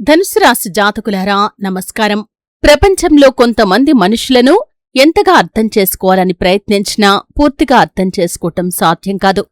ధనుసు రాశి జాతకులారా నమస్కారం. ప్రపంచంలో కొంతమంది మనుషులను ఎంతగా అర్థం చేసుకోవాలని ప్రయత్నించినా పూర్తిగా అర్థం చేసుకోవటం సాధ్యం కాదు.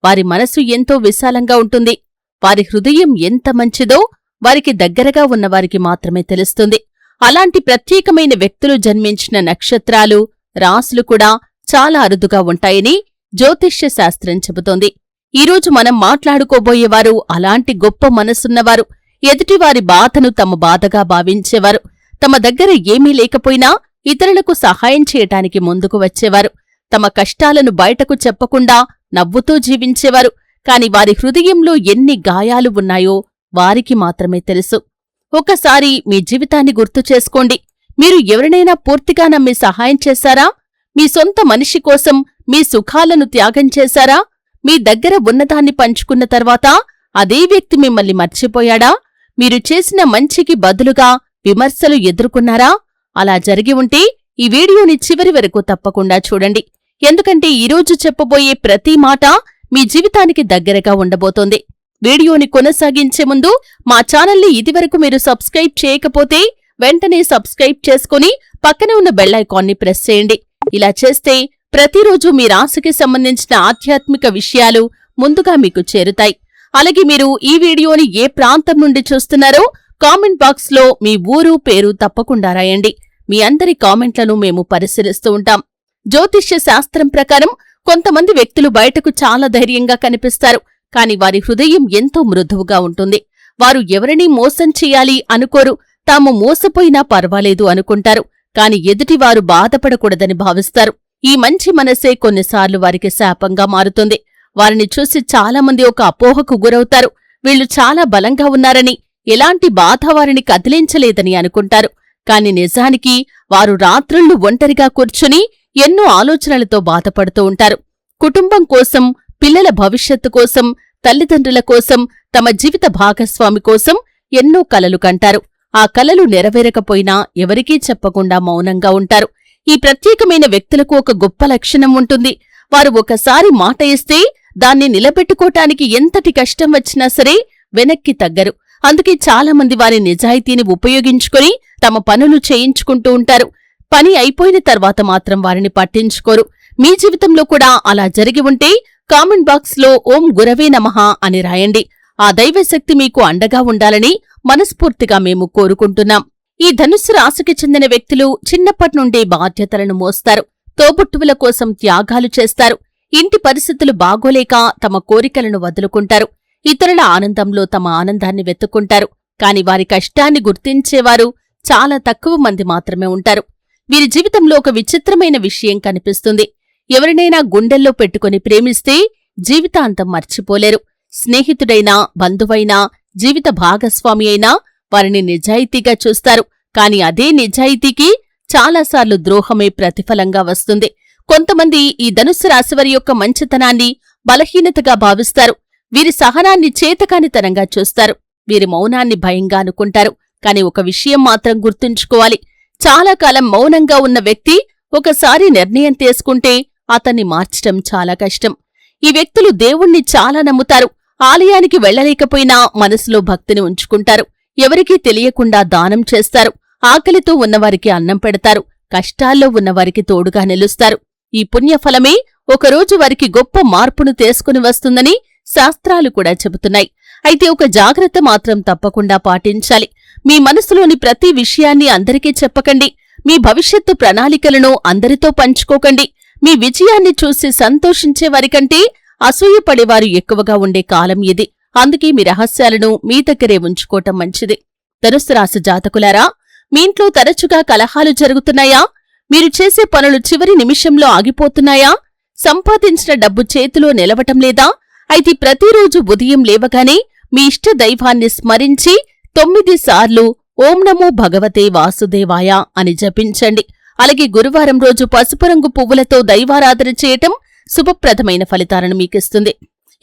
వారి మనసు ఎంతో విశాలంగా ఉంటుంది. వారి హృదయం ఎంత మంచిదో వారికి దగ్గరగా ఉన్నవారికి మాత్రమే తెలుస్తుంది. అలాంటి ప్రత్యేకమైన వ్యక్తులు జన్మించిన నక్షత్రాలు, రాశులు కూడా చాలా అరుదుగా ఉంటాయని జ్యోతిష్య శాస్త్రం చెబుతోంది. ఈరోజు మనం మాట్లాడుకోబోయేవారు అలాంటి గొప్ప మనసున్నవారు. ఎదుటివారి బాధను తమ బాధగా భావించేవారు. తమ దగ్గర ఏమీ లేకపోయినా ఇతరులకు సహాయం చేయటానికి ముందుకు వచ్చేవారు. తమ కష్టాలను బయటకు చెప్పకుండా నవ్వుతూ జీవించేవారు. కాని వారి హృదయంలో ఎన్ని గాయాలు ఉన్నాయో వారికి మాత్రమే తెలుసు. ఒకసారి మీ జీవితాన్ని గుర్తు చేసుకోండి. మీరు ఎవరినైనా పూర్తిగా నమ్మి సహాయం చేశారా? మీ సొంత మనిషి కోసం మీ సుఖాలను త్యాగం చేశారా? మీ దగ్గర ఉన్నదాన్ని పంచుకున్న తర్వాత అదే వ్యక్తి మిమ్మల్ని మర్చిపోయాడా? మీరు చేసిన మంచికి బదులుగా విమర్శలు ఎదుర్కొన్నారా? అలా జరిగి ఉంటే ఈ వీడియోని చివరి వరకు తప్పకుండా చూడండి. ఎందుకంటే ఈరోజు చెప్పబోయే ప్రతి మాట మీ జీవితానికి దగ్గరగా ఉండబోతోంది. వీడియోని కొనసాగించే ముందు మా ఛానల్ని ఇదివరకు మీరు సబ్స్క్రైబ్ చేయకపోతే వెంటనే సబ్స్క్రైబ్ చేసుకుని పక్కనే ఉన్న బెల్ ఐకాన్ని ప్రెస్ చేయండి. ఇలా చేస్తే ప్రతిరోజు మీ రాశికి సంబంధించిన ఆధ్యాత్మిక విషయాలు ముందుగా మీకు చేరుతాయి. అలాగే మీరు ఈ వీడియోని ఏ ప్రాంతం నుండి చూస్తున్నారో కామెంట్ బాక్స్లో మీ ఊరు పేరు తప్పకుండా రాయండి. మీ అందరి కామెంట్లను మేము పరిశీలిస్తూ ఉంటాం. జ్యోతిష్య శాస్త్రం ప్రకారం కొంతమంది వ్యక్తులు బయటకు చాలా ధైర్యంగా కనిపిస్తారు. కాని వారి హృదయం ఎంతో మృదువుగా ఉంటుంది. వారు ఎవరినీ మోసం చెయ్యాలి అనుకోరు. తాము మోసపోయినా పర్వాలేదు అనుకుంటారు. కాని ఎదుటివారు బాధపడకూడదని భావిస్తారు. ఈ మంచి మనసే కొన్నిసార్లు వారికి శాపంగా మారుతుంది. వారిని చూసి చాలామంది ఒక అపోహకు గురవుతారు. వీళ్లు చాలా బలంగా ఉన్నారని, ఎలాంటి బాధ వారిని కదిలించలేదని అనుకుంటారు. కాని నిజానికి వారు రాత్రుళ్లు ఒంటరిగా కూర్చుని ఎన్నో ఆలోచనలతో బాధపడుతూ ఉంటారు. కుటుంబం కోసం, పిల్లల భవిష్యత్తు కోసం, తల్లిదండ్రుల కోసం, తమ జీవిత భాగస్వామి కోసం ఎన్నో కలలు కంటారు. ఆ కలలు నెరవేరకపోయినా ఎవరికీ చెప్పకుండా మౌనంగా ఉంటారు. ఈ ప్రత్యేకమైన వ్యక్తులకు ఒక గొప్ప లక్షణం ఉంటుంది. వారు ఒకసారి మాట ఇస్తే దాన్ని నిలబెట్టుకోటానికి ఎంతటి కష్టం వచ్చినా సరే వెనక్కి తగ్గరు. అందుకే చాలామంది వారి నిజాయితీని ఉపయోగించుకుని తమ పనులు చేయించుకుంటూ ఉంటారు. పని అయిపోయిన తర్వాత మాత్రం వారిని పట్టించుకోరు. మీ జీవితంలో కూడా అలా జరిగి ఉంటే కామెంట్ బాక్స్లో ఓం గురవే నమః అని రాయండి. ఆ దైవశక్తి మీకు అండగా ఉండాలని మనస్ఫూర్తిగా మేము కోరుకుంటున్నాం. ఈ ధనుస్సు రాశికి చెందిన వ్యక్తులు చిన్నప్పట్నుండే బాధ్యతలను మోస్తారు. తోబుట్టువుల కోసం త్యాగాలు చేస్తారు. ఇంటి పరిస్థితులు బాగోలేక తమ కోరికలను వదులుకుంటారు. ఇతరుల ఆనందంలో తమ ఆనందాన్ని వెతుక్కుంటారు. కాని వారి కష్టాన్ని గుర్తించేవారు చాలా తక్కువ మంది మాత్రమే ఉంటారు. వీరి జీవితంలో ఒక విచిత్రమైన విషయం కనిపిస్తుంది. ఎవరినైనా గుండెల్లో పెట్టుకుని ప్రేమిస్తే జీవితాంతం మర్చిపోలేరు. స్నేహితుడైనా, బంధువైనా, జీవిత భాగస్వామి అయినా వారిని నిజాయితీగా చూస్తారు. కాని అదే నిజాయితీకి చాలాసార్లు ద్రోహమే ప్రతిఫలంగా వస్తుంది. కొంతమంది ఈ ధనుస్సు రాశివారి యొక్క మంచితనాన్ని బలహీనతగా భావిస్తారు. వీరి సహనాన్ని చేతకానితనంగా చూస్తారు. వీరి మౌనాన్ని భయంగా అనుకుంటారు. కాని ఒక విషయం మాత్రం గుర్తుంచుకోవాలి. చాలా కాలం మౌనంగా ఉన్న వ్యక్తి ఒకసారి నిర్ణయం తీసుకుంటే అతన్ని మార్చటం చాలా కష్టం. ఈ వ్యక్తులు దేవుణ్ణి చాలా నమ్ముతారు. ఆలయానికి వెళ్లలేకపోయినా మనసులో భక్తిని ఉంచుకుంటారు. ఎవరికీ తెలియకుండా దానం చేస్తారు. ఆకలితో ఉన్నవారికి అన్నం పెడతారు. కష్టాల్లో ఉన్నవారికి తోడుగా నిలుస్తారు. ఈ పుణ్యఫలమే ఒకరోజు వారికి గొప్ప మార్పును తీసుకుని వస్తుందని శాస్త్రాలు కూడా చెబుతున్నాయి. అయితే ఒక జాగ్రత్త మాత్రం తప్పకుండా పాటించాలి. మీ మనసులోని ప్రతి విషయాన్ని అందరికీ చెప్పకండి. మీ భవిష్యత్తు ప్రణాళికలను అందరితో పంచుకోకండి. మీ విజయాన్ని చూసి సంతోషించేవారికంటే అసూయపడేవారు ఎక్కువగా ఉండే కాలం ఇది. అందుకే మీ రహస్యాలను మీ దగ్గరే ఉంచుకోవటం మంచిది. ధనుస్సు రాశి జాతకులారా, మీ ఇంట్లో తరచుగా కలహాలు జరుగుతున్నాయా? మీరు చేసే పనులు చివరి నిమిషంలో ఆగిపోతున్నాయా? సంపాదించిన డబ్బు చేతిలో నిలవటం లేదా? అయితే ప్రతిరోజు ఉదయం లేవగానే మీ ఇష్ట దైవాన్ని స్మరించి 9 సార్లు ఓం నమో భగవతే వాసుదేవాయ అని జపించండి. అలాగే గురువారం రోజు పసుపు రంగు పువ్వులతో దైవారాధన చేయటం శుభప్రదమైన ఫలితాలను మీకిస్తుంది.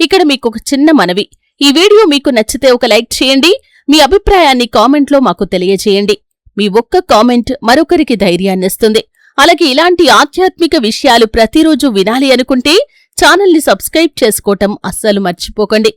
ఇక్కడ మీకొక చిన్న మనవి. ఈ వీడియో మీకు నచ్చితే ఒక లైక్ చేయండి. మీ అభిప్రాయాన్ని కామెంట్లో మాకు తెలియజేయండి. మీ ఒక్క కామెంట్ మరొకరికి ధైర్యాన్నిస్తుంది. అలాగే ఇలాంటి ఆధ్యాత్మిక విషయాలు ప్రతిరోజు వినాలి అనుకుంటే ఛానల్ని సబ్స్క్రైబ్ చేసుకోవటం అస్సలు మర్చిపోకండి.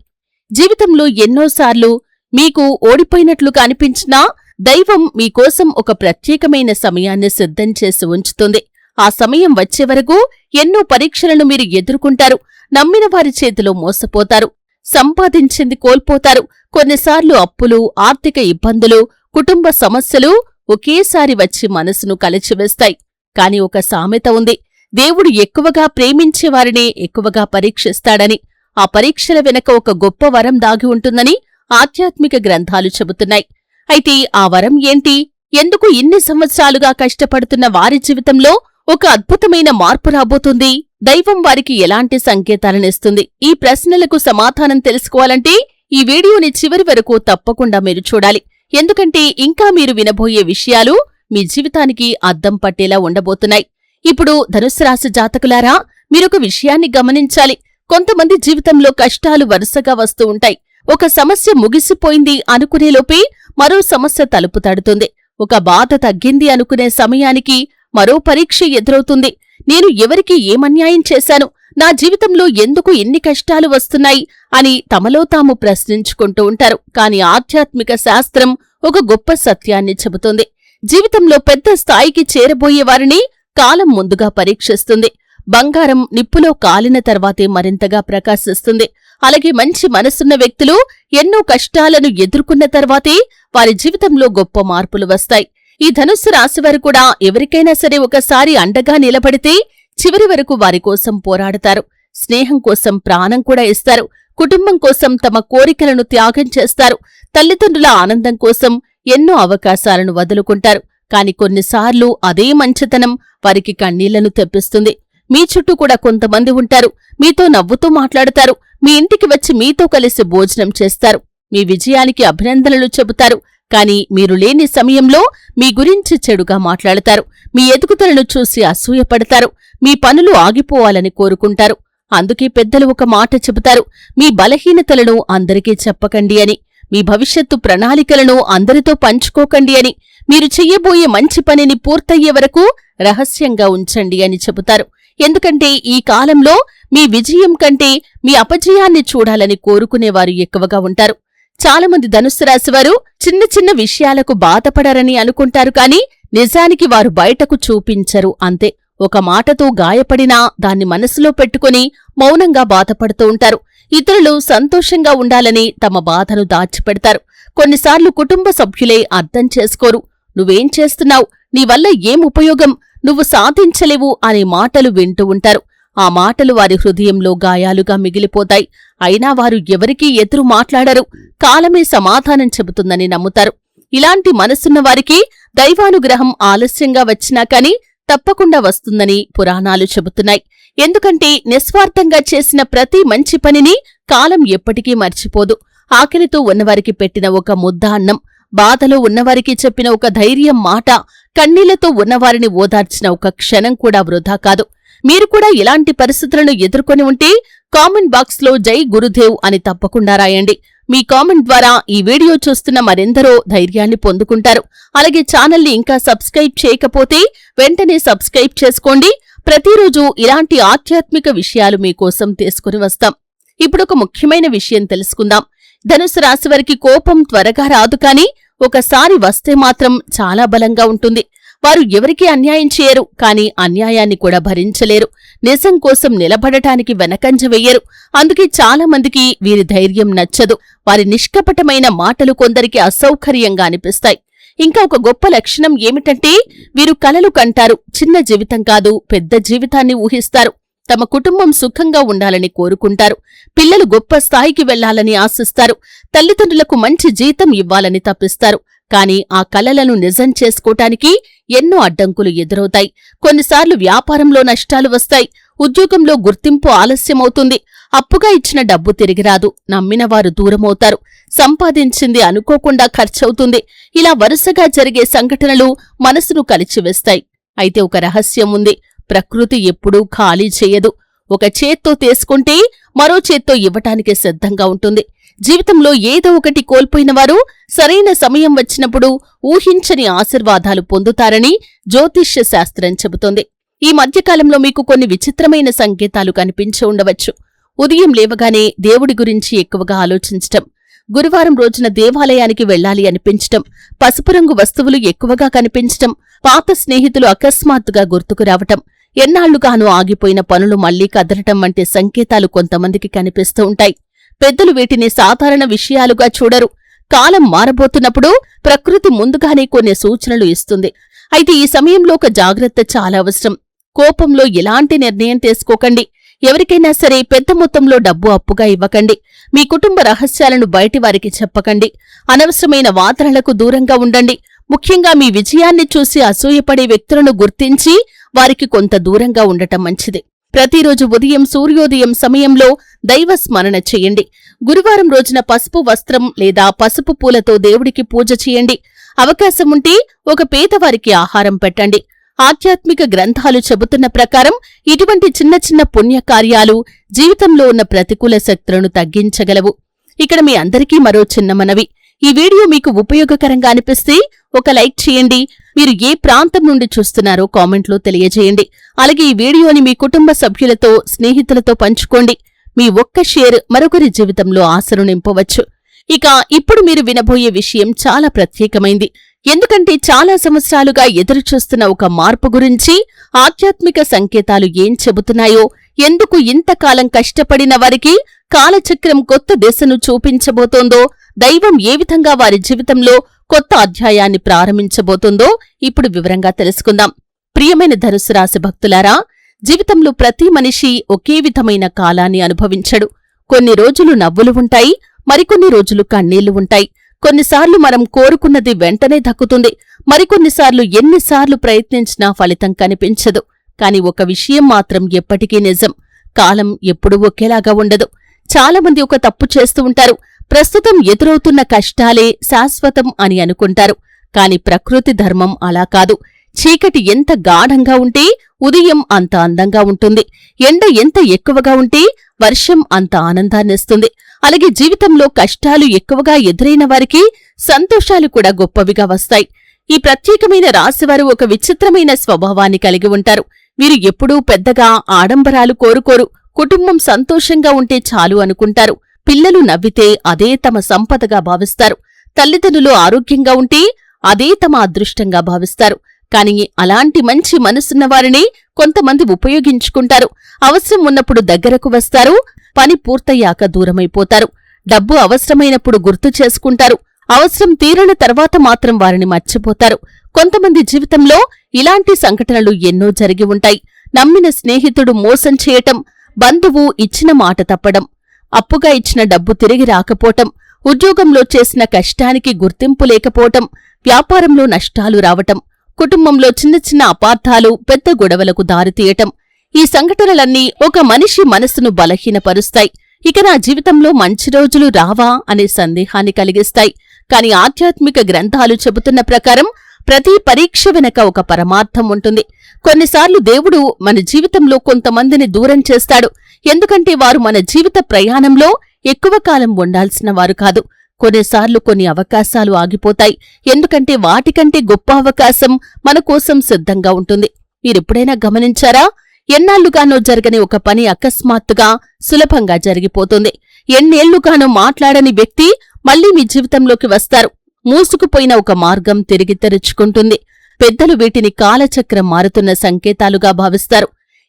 జీవితంలో ఎన్నోసార్లు మీకు ఓడిపోయినట్లుగా అనిపించినా దైవం మీకోసం ఒక ప్రత్యేకమైన సమయాన్ని సిద్ధం చేసి ఉంచుతుంది. ఆ సమయం వచ్చే వరకు ఎన్నో పరీక్షలను మీరు ఎదుర్కొంటారు. నమ్మిన వారి చేతిలో మోసపోతారు. సంపాదించింది కోల్పోతారు. కొన్నిసార్లు అప్పులు, ఆర్థిక ఇబ్బందులు, కుటుంబ సమస్యలు ఒకేసారి వచ్చి మనసును కలచివేస్తాయి. కాని ఒక సామెత ఉంది, దేవుడు ఎక్కువగా ప్రేమించేవారినే ఎక్కువగా పరీక్షిస్తాడని. ఆ పరీక్షల వెనక ఒక గొప్ప వరం దాగి ఉంటుందని ఆధ్యాత్మిక గ్రంథాలు చెబుతున్నాయి. అయితే ఆ వరం ఏంటి? ఎందుకు ఇన్ని సంవత్సరాలుగా కష్టపడుతున్న వారి జీవితంలో ఒక అద్భుతమైన మార్పు రాబోతుంది? దైవం వారికి ఎలాంటి సంకేతాలనిస్తుంది? ఈ ప్రశ్నలకు సమాధానం తెలుసుకోవాలంటే ఈ వీడియోని చివరి వరకు తప్పకుండా మీరు చూడాలి. ఎందుకంటే ఇంకా మీరు వినబోయే విషయాలు మీ జీవితానికి అద్దం పట్టేలా ఉండబోతున్నాయి. ఇప్పుడు ధనుస్సు రాశి జాతకులారా, మీరొక విషయాన్ని గమనించాలి. కొంతమంది జీవితంలో కష్టాలు వరుసగా వస్తూ ఉంటాయి. ఒక సమస్య ముగిసిపోయింది అనుకునేలోపే మరో సమస్య తలుపు తడుతుంది. ఒక బాధ తగ్గింది అనుకునే సమయానికి మరో పరీక్ష ఎదురవుతుంది. నేను ఎవరికి ఏమన్యాయం చేశాను? నా జీవితంలో ఎందుకు ఇన్ని కష్టాలు వస్తున్నాయి అని తమలో తాము ప్రశ్నించుకుంటూ ఉంటారు. కాని ఆధ్యాత్మిక శాస్త్రం ఒక గొప్ప సత్యాన్ని చెబుతుంది. జీవితంలో పెద్ద స్థాయికి చేరబోయే వారిని కాలం ముందుగా పరీక్షిస్తుంది. బంగారం నిప్పులో కాలిన తర్వాతే మరింతగా ప్రకాశిస్తుంది. అలాగే మంచి మనసున్న వ్యక్తులు ఎన్నో కష్టాలను ఎదుర్కొన్న తర్వాతే వారి జీవితంలో గొప్ప మార్పులు వస్తాయి. ఈ ధనుస్సు రాశివారు కూడా ఎవరికైనా సరే ఒకసారి అండగా నిలబడితే చివరి వరకు వారి కోసం పోరాడతారు. స్నేహం కోసం ప్రాణం కూడా ఇస్తారు. కుటుంబం కోసం తమ కోరికలను త్యాగం చేస్తారు. తల్లిదండ్రుల ఆనందం కోసం ఎన్నో అవకాశాలను వదులుకుంటారు. కాని కొన్నిసార్లు అదే మంచితనం వారికి కన్నీళ్లను తెప్పిస్తుంది. మీ చుట్టూ కూడా కొంతమంది ఉంటారు. మీతో నవ్వుతూ మాట్లాడతారు. మీ ఇంటికి వచ్చి మీతో కలిసి భోజనం చేస్తారు. మీ విజయానికి అభినందనలు చెబుతారు. కాని మీరు లేని సమయంలో మీ గురించి చెడుగా మాట్లాడతారు. మీ ఎదుగుదలను చూసి అసూయపడతారు. మీ పనులు ఆగిపోవాలని కోరుకుంటారు. అందుకే పెద్దలు ఒక మాట చెబుతారు, మీ బలహీనతలను అందరికీ చెప్పకండి అని. మీ భవిష్యత్తు ప్రణాళికలను అందరితో పంచుకోకండి అని. మీరు చెయ్యబోయే మంచి పనిని పూర్తయ్యే వరకు రహస్యంగా ఉంచండి అని చెబుతారు. ఎందుకంటే ఈ కాలంలో మీ విజయం కంటే మీ అపజయాన్ని చూడాలని కోరుకునేవారు ఎక్కువగా ఉంటారు. చాలామంది ధనుస్సు రాశివారు చిన్న చిన్న విషయాలకు బాధపడరని అనుకుంటారు. కాని నిజానికి వారు బయటకు చూపించరు అంతే. ఒక మాటతో గాయపడినా దాన్ని మనసులో పెట్టుకుని మౌనంగా బాధపడుతూ ఉంటారు. ఇతరులు సంతోషంగా ఉండాలని తమ బాధను దాచిపెడతారు. కొన్నిసార్లు కుటుంబ సభ్యులే అర్థం చేసుకోరు. నువ్వేం చేస్తున్నావు? నీ వల్ల ఏం ఉపయోగం? నువ్వు సాధించలేవు అనే మాటలు వింటూ ఉంటారు. ఆ మాటలు వారి హృదయంలో గాయాలుగా మిగిలిపోతాయి. అయినా వారు ఎవరికీ ఎదురు మాట్లాడరు. కాలమే సమాధానం చెబుతుందని నమ్ముతారు. ఇలాంటి మనసున్న వారికి దైవానుగ్రహం ఆలస్యంగా వచ్చినా కాని తప్పకుండా వస్తుందని పురాణాలు చెబుతున్నాయి. ఎందుకంటే నిస్వార్థంగా చేసిన ప్రతి మంచి పనిని కాలం ఎప్పటికీ మర్చిపోదు. ఆకలితో ఉన్నవారికి పెట్టిన ఒక ముద్ద అన్నం, బాధలో ఉన్నవారికి చెప్పిన ఒక ధైర్యం మాట, కన్నీళ్లతో ఉన్నవారిని ఓదార్చిన ఒక క్షణం కూడా వృధా కాదు. మీరు కూడా ఇలాంటి పరిస్థితులను ఎదుర్కొని ఉంటే కామెంట్ బాక్స్లో జై గురుదేవ్ అని తప్పకుండా రాయండి. మీ కామెంట్ ద్వారా ఈ వీడియో చూస్తున్న మరెందరో ధైర్యాన్ని పొందుకుంటారు. అలాగే ఛానల్ని ఇంకా సబ్స్క్రైబ్ చేయకపోతే వెంటనే సబ్స్క్రైబ్ చేసుకోండి. ప్రతిరోజు ఇలాంటి ఆధ్యాత్మిక విషయాలు మీకోసం తీసుకుని వస్తాం. ఇప్పుడొక ముఖ్యమైన విషయం తెలుసుకుందాం. ధనుస్సు రాశివారికి కోపం త్వరగా రాదు, కాని ఒకసారి వస్తే మాత్రం చాలా బలంగా ఉంటుంది. వారు ఎవరికీ అన్యాయం చేయరు, కాని అన్యాయాన్ని కూడా భరించలేరు. నిజం కోసం నిలబడటానికి వెనకంజ వెయ్యరు. అందుకే చాలా మందికి వీరి ధైర్యం నచ్చదు. వారి నిష్కపటమైన మాటలు కొందరికి అసౌకర్యంగా అనిపిస్తాయి. ఇంకా ఒక గొప్ప లక్షణం ఏమిటంటే వీరు కలలు కంటారు. చిన్న జీవితం కాదు, పెద్ద జీవితాన్ని ఊహిస్తారు. తమ కుటుంబం సుఖంగా ఉండాలని కోరుకుంటారు. పిల్లలు గొప్ప స్థాయికి వెళ్లాలని ఆశిస్తారు. తల్లిదండ్రులకు మంచి జీతం ఇవ్వాలని తప్పిస్తారు. కాని ఆ కలలను నిజం చేసుకోటానికి ఎన్నో అడ్డంకులు ఎదురవుతాయి. కొన్నిసార్లు వ్యాపారంలో నష్టాలు వస్తాయి. ఉద్యోగంలో గుర్తింపు ఆలస్యమవుతుంది. అప్పుగా ఇచ్చిన డబ్బు తిరిగిరాదు. నమ్మినవారు దూరమవుతారు. సంపాదించింది అనుకోకుండా ఖర్చవుతుంది. ఇలా వరుసగా జరిగే సంఘటనలు మనసును కలిచివేస్తాయి. అయితే ఒక రహస్యం ఉంది. ప్రకృతి ఎప్పుడూ ఖాళీ చేయదు. ఒక చేత్తో తీసుకుంటే మరో చేత్తో ఇవ్వటానికి సిద్ధంగా ఉంటుంది. జీవితంలో ఏదో ఒకటి కోల్పోయినవారు సరైన సమయం వచ్చినప్పుడు ఊహించని ఆశీర్వాదాలు పొందుతారని జ్యోతిష్య శాస్త్రం చెబుతోంది. ఈ మధ్యకాలంలో మీకు కొన్ని విచిత్రమైన సంకేతాలు కనిపించి ఉండవచ్చు. ఉదయం లేవగానే దేవుడి గురించి ఎక్కువగా ఆలోచించటం, గురువారం రోజున దేవాలయానికి వెళ్లాలి అనిపించటం, పసుపు రంగు వస్తువులు ఎక్కువగా కనిపించటం, పాత స్నేహితులు అకస్మాత్తుగా గుర్తుకు రావటం, ఎన్నాళ్లుగానూ ఆగిపోయిన పనులు మళ్లీ కదలటం వంటి సంకేతాలు కొంతమందికి కనిపిస్తూ ఉంటాయి. పెద్దలు వీటిని సాధారణ విషయాలుగా చూడరు. కాలం మారబోతున్నప్పుడు ప్రకృతి ముందుగానే కొన్ని సూచనలు ఇస్తుంది. అయితే ఈ సమయంలో ఒక జాగ్రత్త చాలా అవసరం. కోపంలో ఎలాంటి నిర్ణయం తీసుకోకండి. ఎవరికైనా సరే పెద్ద మొత్తంలో డబ్బు అప్పుగా ఇవ్వకండి. మీ కుటుంబ రహస్యాలను బయటివారికి చెప్పకండి. అనవసరమైన వాదనలకు దూరంగా ఉండండి. ముఖ్యంగా మీ విజయాన్ని చూసి అసూయపడే వ్యక్తులను గుర్తించి వారికి కొంత దూరంగా ఉండటం మంచిది. ప్రతిరోజు ఉదయం సూర్యోదయం సమయంలో దైవ స్మరణ చేయండి. గురువారం రోజున పసుపు వస్త్రం లేదా పసుపు పూలతో దేవుడికి పూజ చేయండి. అవకాశం ఉంటే ఒక పేదవారికి ఆహారం పెట్టండి. ఆధ్యాత్మిక గ్రంథాలు చెబుతున్న ప్రకారం ఇటువంటి చిన్న చిన్న పుణ్యకార్యాలు జీవితంలో ఉన్న ప్రతికూల శక్తులను తగ్గించగలవు. ఇక్కడ మీ అందరికీ మరో చిన్న మనవి. ఈ వీడియో మీకు ఉపయోగకరంగా అనిపిస్తే ఒక లైక్ చేయండి. మీరు ఏ ప్రాంతం నుండి చూస్తున్నారో కామెంట్లో తెలియజేయండి. అలాగే ఈ వీడియోని మీ కుటుంబ సభ్యులతో, స్నేహితులతో పంచుకోండి. మీ ఒక్క షేర్ మరొకరి జీవితంలో ఆశను నింపవచ్చు. ఇక ఇప్పుడు మీరు వినబోయే విషయం చాలా ప్రత్యేకమైంది. ఎందుకంటే చాలా సంవత్సరాలుగా ఎదురుచూస్తున్న ఒక మార్పు గురించి ఆధ్యాత్మిక సంకేతాలు ఏం చెబుతున్నాయో, ఎందుకు ఇంతకాలం కష్టపడిన వారికి కాలచక్రం కొత్త దిశను చూపించబోతోందో, దైవం ఏ విధంగా వారి జీవితంలో కొత్త అధ్యాయాన్ని ప్రారంభించబోతోందో ఇప్పుడు వివరంగా తెలుసుకుందాం. ప్రియమైన ధనుసు రాశి భక్తులారా, జీవితంలో ప్రతి మనిషి ఒకే విధమైన కాలాన్ని అనుభవించడు. కొన్ని రోజులు నవ్వులు ఉంటాయి, మరికొన్ని రోజులు కన్నీళ్లు ఉంటాయి. కొన్నిసార్లు మనం కోరుకున్నది వెంటనే దక్కుతుంది. మరికొన్నిసార్లు ఎన్నిసార్లు ప్రయత్నించినా ఫలితం కనిపించదు. కాని ఒక విషయం మాత్రం ఎప్పటికీ నిజం: కాలం ఎప్పుడూ ఒకేలాగా ఉండదు. చాలామంది ఒక తప్పు చేస్తూ ఉంటారు. ప్రస్తుతం ఎదురవుతున్న కష్టాలే శాశ్వతం అని అనుకుంటారు. కాని ప్రకృతి ధర్మం అలా కాదు. చీకటి ఎంత గాఢంగా ఉంటే ఉదయం అంత అందంగా ఉంటుంది. ఎండ ఎంత ఎక్కువగా ఉంటే వర్షం అంత ఆనందాన్నిస్తుంది. అలాగే జీవితంలో కష్టాలు ఎక్కువగా ఎదురైన వారికి సంతోషాలు కూడా గొప్పవిగా వస్తాయి. ఈ ప్రత్యేకమైన రాశివారు ఒక విచిత్రమైన స్వభావాన్ని కలిగి ఉంటారు. వీరు ఎప్పుడూ పెద్దగా ఆడంబరాలు కోరుకోరు. కుటుంబం సంతోషంగా ఉంటే చాలు అనుకుంటారు. పిల్లలు నవ్వితే అదే తమ సంపదగా భావిస్తారు. తల్లిదండ్రులు ఆరోగ్యంగా ఉంటే అదే తమ అదృష్టంగా భావిస్తారు. కాని అలాంటి మంచి మనసున్న వారిని కొంతమంది ఉపయోగించుకుంటారు. అవసరం ఉన్నప్పుడు దగ్గరకు వస్తారు, పని పూర్తయ్యాక దూరమైపోతారు. డబ్బు అవసరమైనప్పుడు గుర్తు చేసుకుంటారు, అవసరం తీరిన తర్వాత మాత్రం వారిని మర్చిపోతారు. కొంతమంది జీవితంలో ఇలాంటి సంఘటనలు ఎన్నో జరిగి ఉంటాయి. నమ్మిన స్నేహితుడు మోసం చేయటం, బంధువు ఇచ్చిన మాట తప్పడం, అప్పుగా ఇచ్చిన డబ్బు తిరిగి రాకపోవటం, ఉద్యోగంలో చేసిన కష్టానికి గుర్తింపు లేకపోవటం, వ్యాపారంలో నష్టాలు రావటం, కుటుంబంలో చిన్న చిన్న అపార్థాలు పెద్ద గొడవలకు దారితీయటం. ఈ సంఘటనలన్నీ ఒక మనిషి మనసును బలహీనపరుస్తాయి. ఇక నా జీవితంలో మంచి రోజులు రావా అనే సందేహాన్ని కలిగిస్తాయి. కాని ఆధ్యాత్మిక గ్రంథాలు చెబుతున్న ప్రకారం ప్రతి పరీక్ష వెనక ఒక పరమార్థం ఉంటుంది. కొన్నిసార్లు దేవుడు మన జీవితంలో కొంతమందిని దూరం చేస్తాడు. ఎందుకంటే వారు మన జీవిత ప్రయాణంలో ఎక్కువ కాలం ఉండాల్సిన వారు కాదు. కొన్నిసార్లు కొన్ని అవకాశాలు ఆగిపోతాయి. ఎందుకంటే వాటికంటే గొప్ప అవకాశం మన కోసం సిద్ధంగా ఉంటుంది. మీరెప్పుడైనా గమనించారా? ఎన్నాళ్లుగానో జరగని ఒక పని అకస్మాత్తుగా సులభంగా జరిగిపోతుంది. ఎన్నేళ్లుగానో మాట్లాడని వ్యక్తి మళ్లీ మీ జీవితంలోకి వస్తారు. మూసుకుపోయిన ఒక మార్గం తిరిగి తెరుచుకుంటుంది. పెద్దలు వీటిని కాలచక్రం మారుతున్న సంకేతాలుగా భావిస్తారు.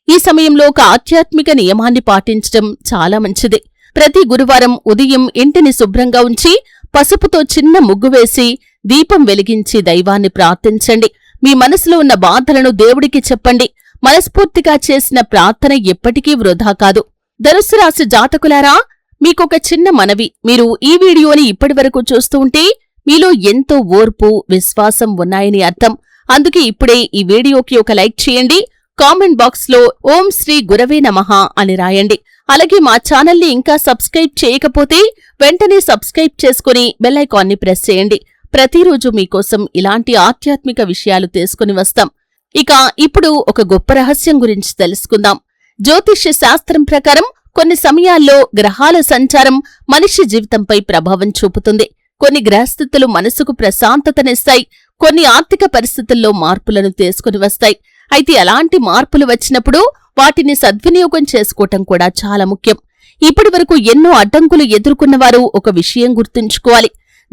ఈ సమయంలో ఒక ఆధ్యాత్మిక నియమాన్ని పాటించడం చాలా మంచిది. ప్రతి గురువారం ఉదయం ఇంటిని శుభ్రంగా ఉంచి పసుపుతో చిన్న ముగ్గు వేసి దీపం వెలిగించి దైవాన్ని ప్రార్థించండి. మీ మనసులో ఉన్న బాధలను దేవుడికి చెప్పండి. మనస్ఫూర్తిగా చేసిన ప్రార్థన ఎప్పటికీ వృధా కాదు. ధనుస్సు రాశి జాతకులారా, మీకొక చిన్న మనవి. మీరు ఈ వీడియోని ఇప్పటివరకు చూస్తూ ఉంటే మీలో ఎంతో ఓర్పు, విశ్వాసం ఉన్నాయని అర్థం. అందుకే ఇప్పుడే ఈ వీడియోకి ఒక లైక్ చేయండి. కామెంట్ బాక్స్లో ఓం శ్రీ గురవే నమః అని రాయండి. అలాగే మా ఛానల్ని ఇంకా సబ్స్క్రైబ్ చేయకపోతే వెంటనే సబ్స్క్రైబ్ చేసుకుని బెల్ ఐకాన్ని ప్రెస్ చేయండి. ప్రతిరోజు మీకోసం ఇలాంటి ఆధ్యాత్మిక విషయాలు తీసుకుని వస్తాం. ఇక ఇప్పుడు ఒక గొప్ప రహస్యం గురించి తెలుసుకుందాం. జ్యోతిష్య శాస్త్రం ప్రకారం కొన్ని సమయాల్లో గ్రహాల సంచారం మనిషి జీవితంపై ప్రభావం చూపుతుంది. కొన్ని గ్రహస్థితులు మనసుకు ప్రశాంతతనిస్తాయి. కొన్ని ఆర్థిక పరిస్థితుల్లో మార్పులను తీసుకుని వస్తాయి. అయితే అలాంటి మార్పులు వచ్చినప్పుడు వాటిని సద్వినియోగం చేసుకోవటం కూడా చాలా ముఖ్యం. ఇప్పటివరకు ఎన్నో అడ్డంకులు ఎదుర్కొన్నవారు ఒక విషయం గుర్తుంచుకోవాలి.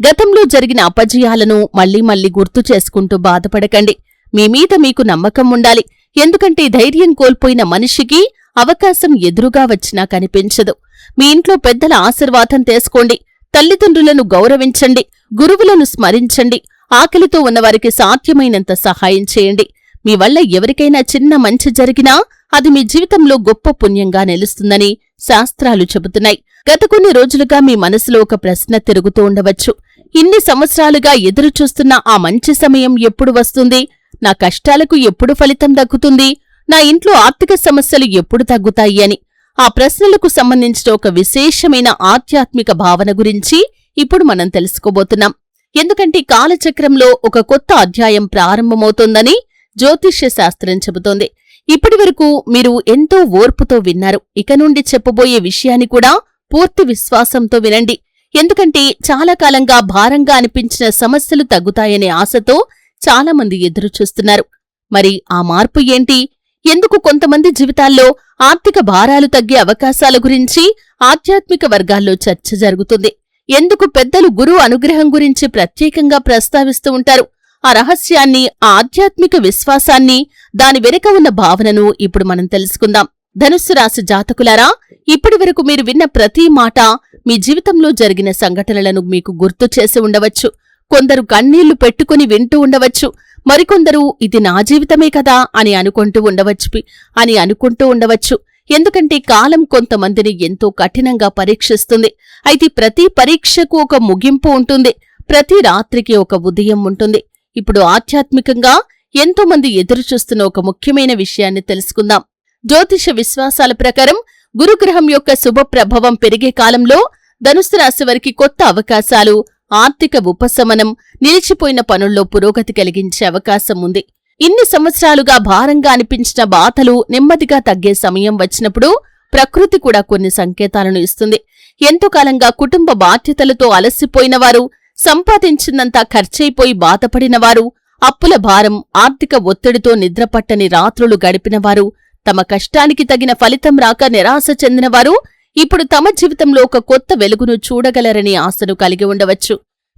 గతంలో జరిగిన అపజయాలను మళ్లీ మళ్లీ గుర్తు చేసుకుంటూ బాధపడకండి. మీ మీద మీకు నమ్మకం ఉండాలి. ఎందుకంటే ధైర్యం కోల్పోయిన మనిషికి అవకాశం ఎదురుగా వచ్చినా కనిపించదు. మీ ఇంట్లో పెద్దల ఆశీర్వాదం తీసుకోండి. తల్లిదండ్రులను గౌరవించండి. గురువులను స్మరించండి. ఆకలితో ఉన్నవారికి సాధ్యమైనంత సహాయం చేయండి. మీ వల్ల ఎవరికైనా చిన్న మంచి జరిగినా అది మీ జీవితంలో గొప్ప పుణ్యంగా నిలుస్తుందని శాస్త్రాలు చెబుతున్నాయి. గత కొన్ని రోజులుగా మీ మనసులో ఒక ప్రశ్న తిరుగుతూ ఉండవచ్చు. ఇన్ని సంవత్సరాలుగా ఎదురుచూస్తున్న ఆ మంచి సమయం ఎప్పుడు వస్తుంది? నా కష్టాలకు ఎప్పుడు ఫలితం దక్కుతుంది? నా ఇంట్లో ఆర్థిక సమస్యలు ఎప్పుడు తగ్గుతాయి అని. ఆ ప్రశ్నలకు సంబంధించిన ఒక విశేషమైన ఆధ్యాత్మిక భావన గురించి ఇప్పుడు మనం తెలుసుకోబోతున్నాం. ఎందుకంటే కాలచక్రంలో ఒక కొత్త అధ్యాయం ప్రారంభమవుతోందని జ్యోతిష్య శాస్త్రం చెబుతోంది. ఇప్పటివరకు మీరు ఎంతో ఓర్పుతో విన్నారు. ఇక నుండి చెప్పబోయే విషయాన్ని కూడా పూర్తి విశ్వాసంతో వినండి. ఎందుకంటే చాలా కాలంగా భారంగా అనిపించిన సమస్యలు తగ్గుతాయనే ఆశతో చాలామంది ఎదురుచూస్తున్నారు. మరి ఆ మార్పు ఏంటి? ఎందుకు కొంతమంది జీవితాల్లో ఆర్థిక భారాలు తగ్గే అవకాశాల గురించి ఆధ్యాత్మిక వర్గాల్లో చర్చ జరుగుతుంది? ఎందుకు పెద్దలు గురువు అనుగ్రహం గురించి ప్రత్యేకంగా ప్రస్తావిస్తూ ఉంటారు? ఆ రహస్యాన్ని, ఆ ఆధ్యాత్మిక విశ్వాసాన్ని, దాని వెనుక ఉన్న భావనను ఇప్పుడు మనం తెలుసుకుందాం. ధనుస్సు రాశి జాతకులారా, ఇప్పటివరకు మీరు విన్న ప్రతి మాట మీ జీవితంలో జరిగిన సంఘటనలను మీకు గుర్తు చేసి ఉండవచ్చు. కొందరు కన్నీళ్లు పెట్టుకుని వింటూ ఉండవచ్చు. మరికొందరు ఇది నా జీవితమే కదా అని అనుకుంటూ ఉండవచ్చు. ఎందుకంటే కాలం కొంతమందిని ఎంతో కఠినంగా పరీక్షిస్తుంది. అయితే ప్రతి పరీక్షకు ఒక ముగింపు ఉంటుంది. ప్రతి రాత్రికి ఒక ఉదయం ఉంటుంది. ఇప్పుడు ఆధ్యాత్మికంగా ఎంతో మంది ఎదురుచూస్తున్న ఒక ముఖ్యమైన విషయాన్ని తెలుసుకుందాం. జ్యోతిష విశ్వాసాల ప్రకారం గురుగ్రహం యొక్క శుభ ప్రభావం పెరిగే కాలంలో ధనుస్సు రాశి వారికి కొత్త అవకాశాలు, ఆర్థిక ఉపశమనం, నిలిచిపోయిన పనుల్లో పురోగతి కలిగించే అవకాశం ఉంది. ఇన్ని సంవత్సరాలుగా భారంగా అనిపించిన బాధలు నెమ్మదిగా తగ్గే సమయం వచ్చినప్పుడు ప్రకృతి కూడా కొన్ని సంకేతాలను ఇస్తుంది. ఎంతో కాలంగా కుటుంబ బాధ్యతలతో అలసిపోయినవారు, సంపాదించిందంతా ఖర్చయిపోయి బాధపడినవారు, అప్పుల భారం, ఆర్థిక ఒత్తిడితో నిద్రపట్టని రాత్రులు గడిపినవారు, తమ కష్టానికి తగిన ఫలితం రాక నిరాశ చెందినవారు ఇప్పుడు తమ జీవితంలో ఒక కొత్త వెలుగును చూడగలరని ఆశను కలిగి ఉండవచ్చు.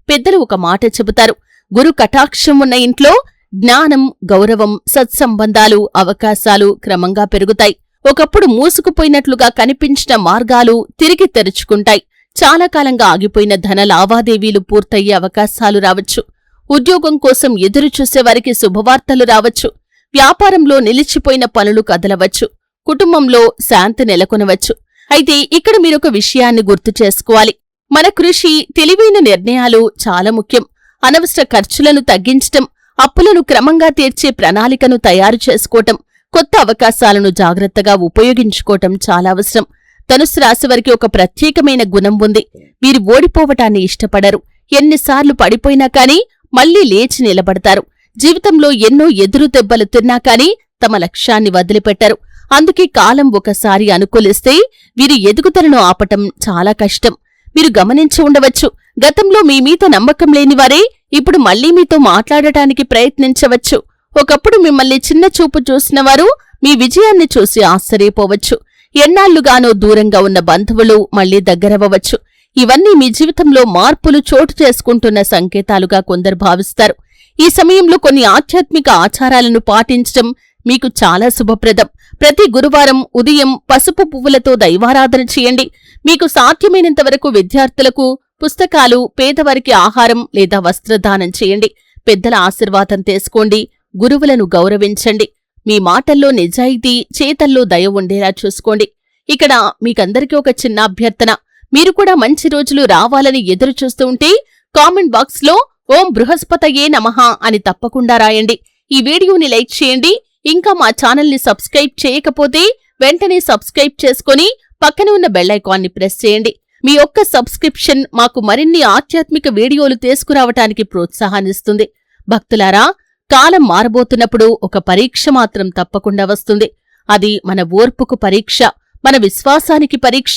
పెద్దలు ఒక మాట చెబుతారు. గురు కటాక్షం ఉన్న ఇంట్లో జ్ఞానం, గౌరవం, సత్సంబంధాలు, అవకాశాలు క్రమంగా పెరుగుతాయి. ఒకప్పుడు మూసుకుపోయినట్లుగా కనిపించిన మార్గాలు తిరిగి తెరుచుకుంటాయి. చాలా కాలంగా ఆగిపోయిన ధన లావాదేవీలు పూర్తయ్యే అవకాశాలు రావచ్చు. ఉద్యోగం కోసం ఎదురుచూసేవారికి శుభవార్తలు రావచ్చు. వ్యాపారంలో నిలిచిపోయిన పనులు కదలవచ్చు. కుటుంబంలో శాంతి నెలకొనవచ్చు. అయితే ఇక్కడ మీరొక విషయాన్ని గుర్తు చేసుకోవాలి. మన కృషి, తెలివైన నిర్ణయాలు చాలా ముఖ్యం. అనవసర ఖర్చులను తగ్గించటం, అప్పులను క్రమంగా తీర్చే ప్రణాళికను తయారు చేసుకోవటం, కొత్త అవకాశాలను జాగ్రత్తగా ఉపయోగించుకోవటం చాలా అవసరం. ధనుస్సు రాశివారికి ఒక ప్రత్యేకమైన గుణం ఉంది. వీరు ఓడిపోవటాన్ని ఇష్టపడరు. ఎన్నిసార్లు పడిపోయినా కాని మళ్లీ లేచి నిలబడతారు. జీవితంలో ఎన్నో ఎదురు దెబ్బలు తిన్నా కాని తమ లక్ష్యాన్ని వదిలిపెట్టరు. అందుకే కాలం ఒకసారి అనుకూలిస్తే వీరి ఎదుగుదలను ఆపటం చాలా కష్టం. మీరు గమనించి ఉండవచ్చు. గతంలో మీ మీద నమ్మకం లేనివారే ఇప్పుడు మళ్లీ మీతో మాట్లాడటానికి ప్రయత్నించవచ్చు. ఒకప్పుడు మిమ్మల్ని చిన్న చూపు చూసినవారు మీ విజయాన్ని చూసి ఆశ్చర్యపోవచ్చు. ఎన్నాళ్లుగానో దూరంగా ఉన్న బంధువులు మళ్లీ దగ్గరవ్వవచ్చు. ఇవన్నీ మీ జీవితంలో మార్పులు చోటు చేసుకుంటున్న సంకేతాలుగా కొందరు భావిస్తారు. ఈ సమయంలో కొన్ని ఆధ్యాత్మిక ఆచారాలను పాటించటం మీకు చాలా శుభప్రదం. ప్రతి గురువారం ఉదయం పసుపు పువ్వులతో దైవారాధన చేయండి. మీకు సాధ్యమైనంతవరకు విద్యార్థులకు పుస్తకాలు, పేదవారికి ఆహారం లేదా వస్త్రదానం చేయండి. పెద్దల ఆశీర్వాదం తీసుకోండి. గురువులను గౌరవించండి. మీ మాటల్లో నిజాయితీ, చేతల్లో దయ ఉండేలా చూసుకోండి. ఇక్కడ మీకందరికీ ఒక చిన్న అభ్యర్థన. మీరు కూడా మంచి రోజులు రావాలని ఎదురుచూస్తూ ఉంటే కామెంట్ బాక్స్లో ఓం బృహస్పతయే నమః అని తప్పకుండా రాయండి. ఈ వీడియోని లైక్ చేయండి. ఇంకా మా ఛానల్ని సబ్స్క్రైబ్ చేయకపోతే వెంటనే సబ్స్క్రైబ్ చేసుకుని పక్కన ఉన్న బెల్ ఐకాన్ని ప్రెస్ చేయండి. మీ ఒక్క సబ్స్క్రిప్షన్ మాకు మరిన్ని ఆధ్యాత్మిక వీడియోలు తీసుకురావటానికి ప్రోత్సాహాన్నిస్తుంది. భక్తులారా, కాలం మారబోతున్నప్పుడు ఒక పరీక్ష మాత్రం తప్పకుండా వస్తుంది. అది మన ఓర్పుకు పరీక్ష, మన విశ్వాసానికి పరీక్ష.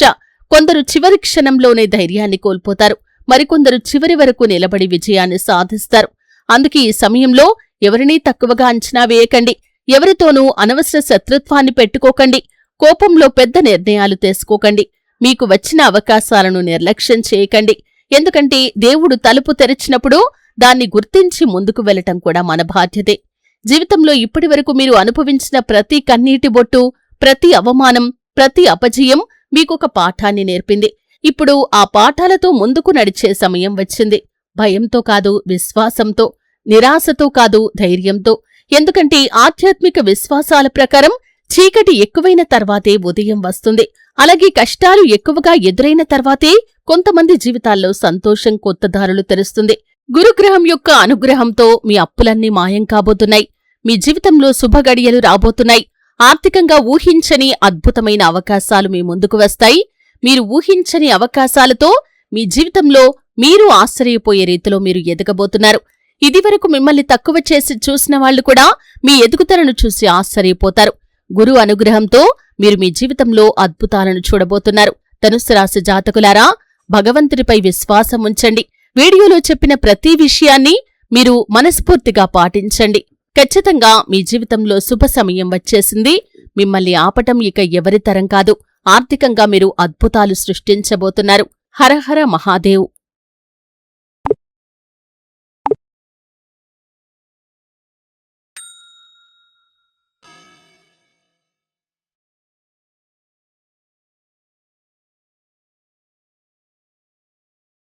కొందరు చివరి క్షణంలోనే ధైర్యాన్ని కోల్పోతారు. మరికొందరు చివరి వరకు నిలబడి విజయాన్ని సాధిస్తారు. అందుకే ఈ సమయంలో ఎవరినీ తక్కువగా అంచనా వేయకండి. ఎవరితోనూ అనవసర శత్రుత్వాన్ని పెట్టుకోకండి. కోపంలో పెద్ద నిర్ణయాలు తీసుకోకండి. మీకు వచ్చిన అవకాశాలను నిర్లక్ష్యం చేయకండి. ఎందుకంటే దేవుడు తలుపు తెరిచినప్పుడు దాన్ని గుర్తించి ముందుకు వెళ్లటం కూడా మన బాధ్యతే. జీవితంలో ఇప్పటివరకు మీరు అనుభవించిన ప్రతి కన్నీటి బొట్టు, ప్రతి అవమానం, ప్రతి అపజయం మీకొక పాఠాన్ని నేర్పింది. ఇప్పుడు ఆ పాఠాలతో ముందుకు నడిచే సమయం వచ్చింది. భయంతో కాదు, విశ్వాసంతో, నిరాశతో కాదు, ధైర్యంతో. ఎందుకంటే ఆధ్యాత్మిక విశ్వాసాల ప్రకారం చీకటి ఎక్కువైన తర్వాతే ఉదయం వస్తుంది. అలాగే కష్టాలు ఎక్కువగా ఎదురైన తర్వాతే కొంతమంది జీవితాల్లో సంతోషం కొత్త దారులు తెరుస్తుంది. గురుగ్రహం యొక్క అనుగ్రహంతో మీ అప్పులన్నీ మాయం కాబోతున్నాయి. మీ జీవితంలో శుభగడియలు రాబోతున్నాయి. ఆర్థికంగా ఊహించని అద్భుతమైన అవకాశాలు మీ ముందుకు వస్తాయి. మీరు ఊహించని అవకాశాలతో మీ జీవితంలో మీరు ఆశ్చర్యపోయే రీతిలో మీరు ఎదగబోతున్నారు. ఇదివరకు మిమ్మల్ని తక్కువ చేసి చూసిన వాళ్లు కూడా మీ ఎదుగుదలను చూసి ఆశ్చర్యపోతారు. గురు అనుగ్రహంతో మీరు మీ జీవితంలో అద్భుతాలను చూడబోతున్నారు. ధనుస్సు రాశి జాతకులారా, భగవంతుడిపై విశ్వాసం ఉంచండి. వీడియోలో చెప్పిన ప్రతి విషయాన్ని మీరు మనస్ఫూర్తిగా పాటించండి. ఖచ్చితంగా మీ జీవితంలో శుభ సమయం వచ్చేసింది. మిమ్మల్ని ఆపటం ఇక ఎవరి తరం కాదు. ఆర్థికంగా మీరు అద్భుతాలు సృష్టించబోతున్నారు. హరహర మహాదేవ్.